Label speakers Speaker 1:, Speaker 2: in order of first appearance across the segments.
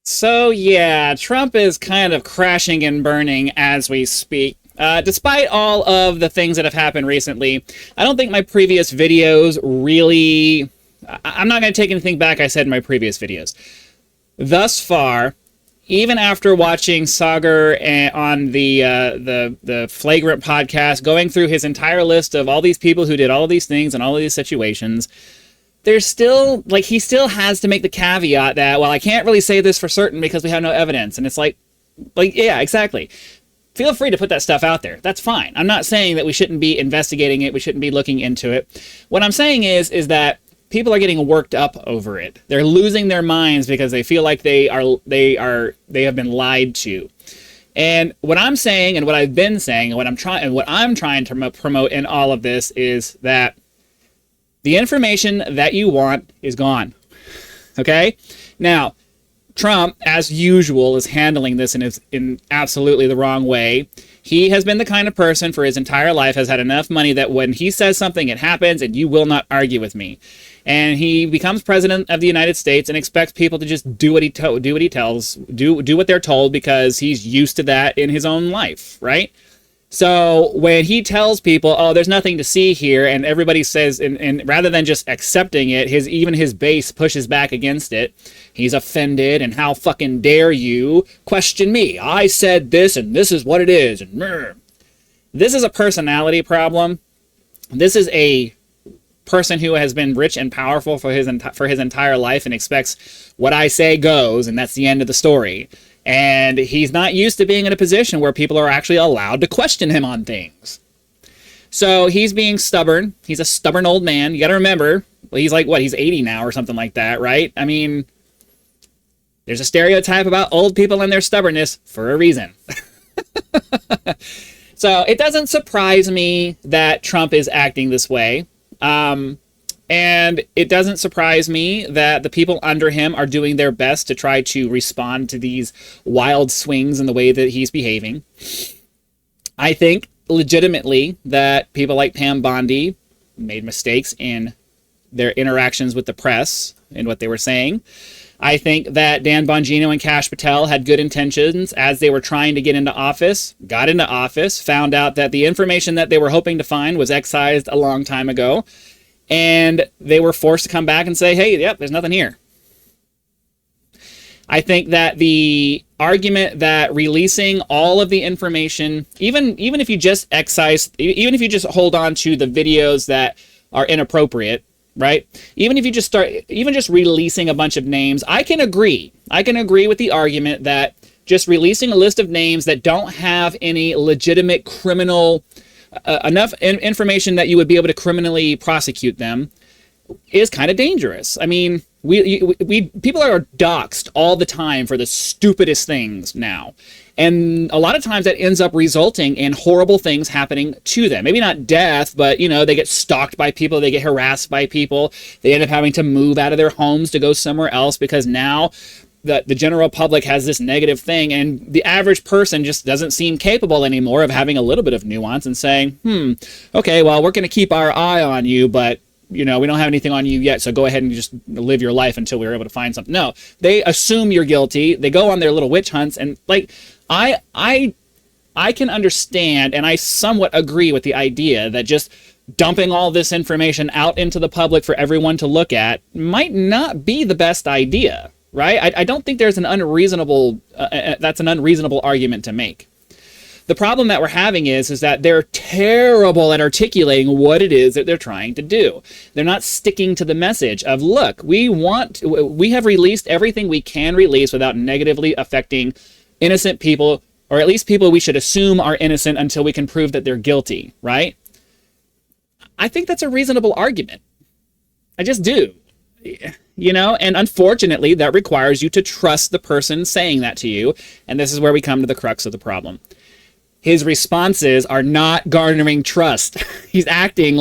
Speaker 1: So yeah, Trump is kind of crashing and burning as we speak. Despite all of the things that have happened recently, I don't think my previous videos really. I'm not going to take anything back I said in my previous videos. Thus far, even after watching Sagar on the Flagrant podcast, going through his entire list of all these people who did all of these things and all of these situations, there's still, like, he still has to make the caveat that, well, I can't really say this for certain because we have no evidence. And it's like, yeah, exactly. Feel free to put that stuff out there. That's fine. I'm not saying that we shouldn't be investigating it. We shouldn't be looking into it. What I'm saying is that people are getting worked up over it. They're losing their minds because they feel like they have been lied to. And what I'm saying, and what I've been saying, and what I'm trying to promote in all of this is that the information that you want is gone. Okay? Now, Trump, as usual, is handling this in absolutely the wrong way. He has been the kind of person for his entire life, has had enough money that when he says something, it happens, and you will not argue with me. And he becomes president of the United States and expects people to just do what he tells, do what they're told because he's used to that in his own life, right? So when he tells people, oh, there's nothing to see here, and everybody says, and rather than just accepting it, even his base pushes back against it. He's offended, and how fucking dare you question me? I said this, and this is what it is. And this is a personality problem. This is a person who has been rich and powerful for his entire life and expects what I say goes, and that's the end of the story. And he's not used to being in a position where people are actually allowed to question him on things. So he's being stubborn. He's a stubborn old man. You got to remember, he's like, what, he's 80 now or something like that, right? I mean, there's a stereotype about old people and their stubbornness for a reason. So it doesn't surprise me that Trump is acting this way. And it doesn't surprise me that the people under him are doing their best to try to respond to these wild swings in the way that he's behaving. I think legitimately that people like Pam Bondi made mistakes in their interactions with the press and what they were saying. I think that Dan Bongino and Kash Patel had good intentions as they were trying to get into office, got into office, found out that the information that they were hoping to find was excised a long time ago. And they were forced to come back and say, hey, yep, there's nothing here. I think that the argument that releasing all of the information, even if you just even if you just hold on to the videos that are inappropriate, right? Even if you just just releasing a bunch of names, I can agree with the argument that just releasing a list of names that don't have any legitimate criminal enough information that you would be able to criminally prosecute them is kind of dangerous. I mean, people are doxxed all the time for the stupidest things now. And a lot of times that ends up resulting in horrible things happening to them. Maybe not death, but, you know, they get stalked by people, they get harassed by people, they end up having to move out of their homes to go somewhere else because now the general public has this negative thing, and the average person just doesn't seem capable anymore of having a little bit of nuance and saying, okay, well, we're going to keep our eye on you, but, you know, we don't have anything on you yet, so go ahead and just live your life until we're able to find something. No, they assume you're guilty. They go on their little witch hunts, and, like, I can understand, and I somewhat agree with the idea that just dumping all this information out into the public for everyone to look at might not be the best idea. Right? I don't think there's an unreasonable, that's an unreasonable argument to make. The problem that we're having is that they're terrible at articulating what it is that they're trying to do. They're not sticking to the message of, look, we have released everything we can release without negatively affecting innocent people, or at least people we should assume are innocent until we can prove that they're guilty, right? I think that's a reasonable argument. I just do. You know, and unfortunately, that requires you to trust the person saying that to you. And this is where we come to the crux of the problem. His responses are not garnering trust. He's acting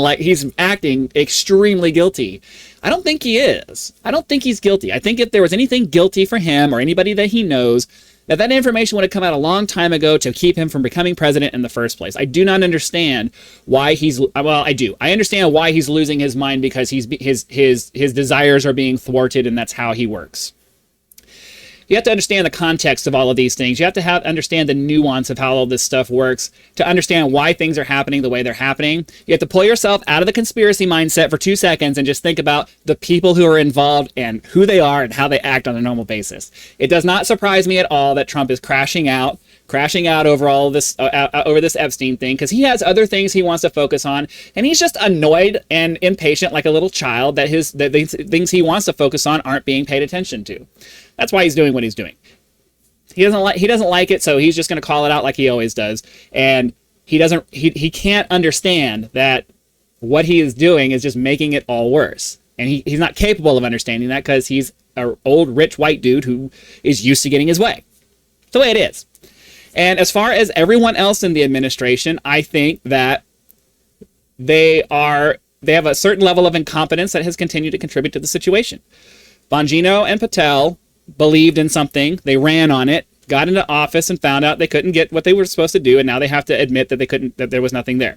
Speaker 1: extremely guilty. I don't think he is. I don't think he's guilty. I think if there was anything guilty for him or anybody that he knows, that information would have come out a long time ago to keep him from becoming president in the first place. I do not understand why I do. I understand why he's losing his mind because his desires are being thwarted, and that's how he works. You have to understand the context of all of these things. You have to understand the nuance of how all this stuff works to understand why things are happening the way they're happening. You have to pull yourself out of the conspiracy mindset for 2 seconds and just think about the people who are involved and who they are and how they act on a normal basis. It does not surprise me at all that Trump is crashing out over all this over this Epstein thing, because he has other things he wants to focus on, and he's just annoyed and impatient like a little child that the things he wants to focus on aren't being paid attention to. That's why he's doing what he's doing. He doesn't like it, so he's just going to call it out like he always does. And he can't understand that what he is doing is just making it all worse. And he's not capable of understanding that because he's an old rich white dude who is used to getting his way. It's the way it is. And as far as everyone else in the administration, I think that they have a certain level of incompetence that has continued to contribute to the situation. Bongino and Patel believed in something, they ran on it, got into office and found out they couldn't get what they were supposed to do, and now they have to admit that there was nothing there.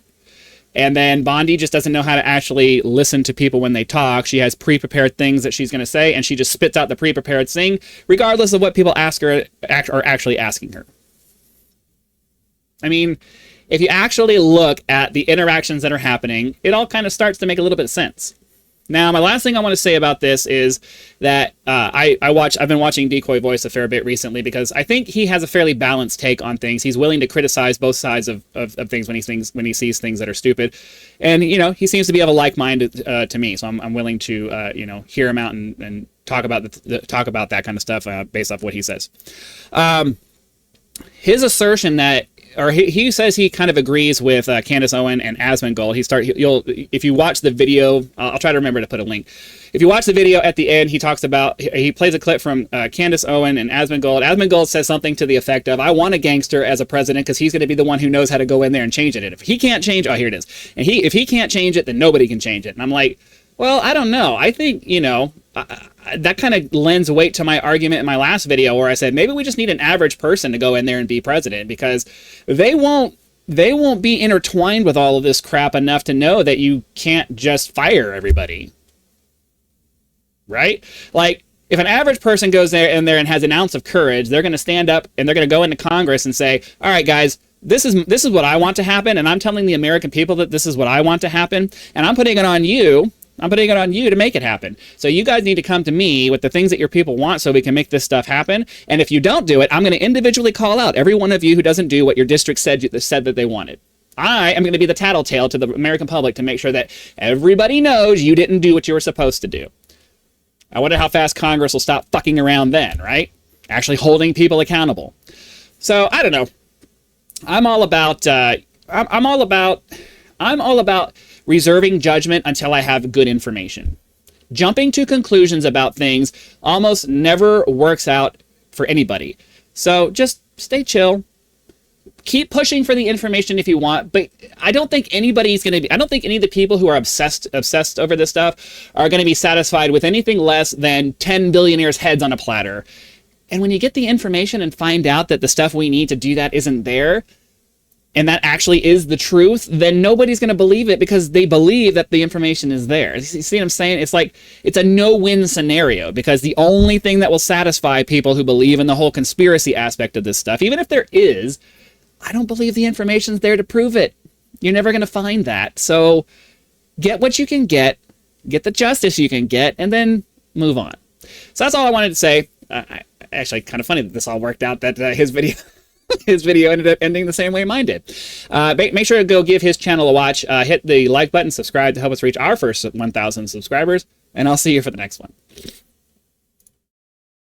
Speaker 1: And then Bondi just doesn't know how to actually listen to people when they talk. She has pre-prepared things that she's going to say, and she just spits out the pre-prepared thing, regardless of what people ask her are actually asking her. I mean, if you actually look at the interactions that are happening, it all kind of starts to make a little bit of sense. Now, my last thing I want to say about this is that I've been watching Decoy Voice a fair bit recently because I think he has a fairly balanced take on things. He's willing to criticize both sides of things when he sees things that are stupid, and he seems to be of a like mind to me. So I'm willing to hear him out and talk about that kind of stuff based off what he says. His assertion that. Or he says he kind of agrees with Candace Owen and Asmongold. If you watch the video, I'll try to remember to put a link. If you watch the video at the end, he plays a clip from Candace Owen and Asmongold. Asmongold says something to the effect of, "I want a gangster as a president because he's going to be the one who knows how to go in there and change it. And if he can't change, here it is. And if he can't change it, then nobody can change it." And I'm like, well, I don't know. I think that kind of lends weight to my argument in my last video where I said maybe we just need an average person to go in there and be president because they won't be intertwined with all of this crap enough to know that you can't just fire everybody. Right? Like, if an average person goes in there and has an ounce of courage, they're going to stand up and they're going to go into Congress and say, all right, guys, this is what I want to happen, and I'm telling the American people that this is what I want to happen, and I'm putting it on you. I'm putting it on you to make it happen. So you guys need to come to me with the things that your people want so we can make this stuff happen. And if you don't do it, I'm going to individually call out every one of you who doesn't do what your district said that they wanted. I am going to be the tattletale to the American public to make sure that everybody knows you didn't do what you were supposed to do. I wonder how fast Congress will stop fucking around then, right? Actually holding people accountable. So I don't know. I'm all about reserving judgment until I have good information. Jumping to conclusions about things almost never works out for anybody. So just stay chill. Keep pushing for the information if you want, but I don't think any of the people who are obsessed over this stuff are going to be satisfied with anything less than 10 billionaires' heads on a platter. And when you get the information and find out that the stuff we need to do that isn't there, and that actually is the truth, then nobody's going to believe it because they believe that the information is there. You see what I'm saying? It's like, it's a no-win scenario because the only thing that will satisfy people who believe in the whole conspiracy aspect of this stuff, even if there is, I don't believe the information's there to prove it. You're never going to find that. So get what you can get the justice you can get, and then move on. So that's all I wanted to say. Actually, kind of funny that this all worked out, that his video ended up ending the same way mine did. Make sure to go give his channel a watch. Hit the like button, subscribe to help us reach our first 1,000 subscribers, and I'll see you for the next one.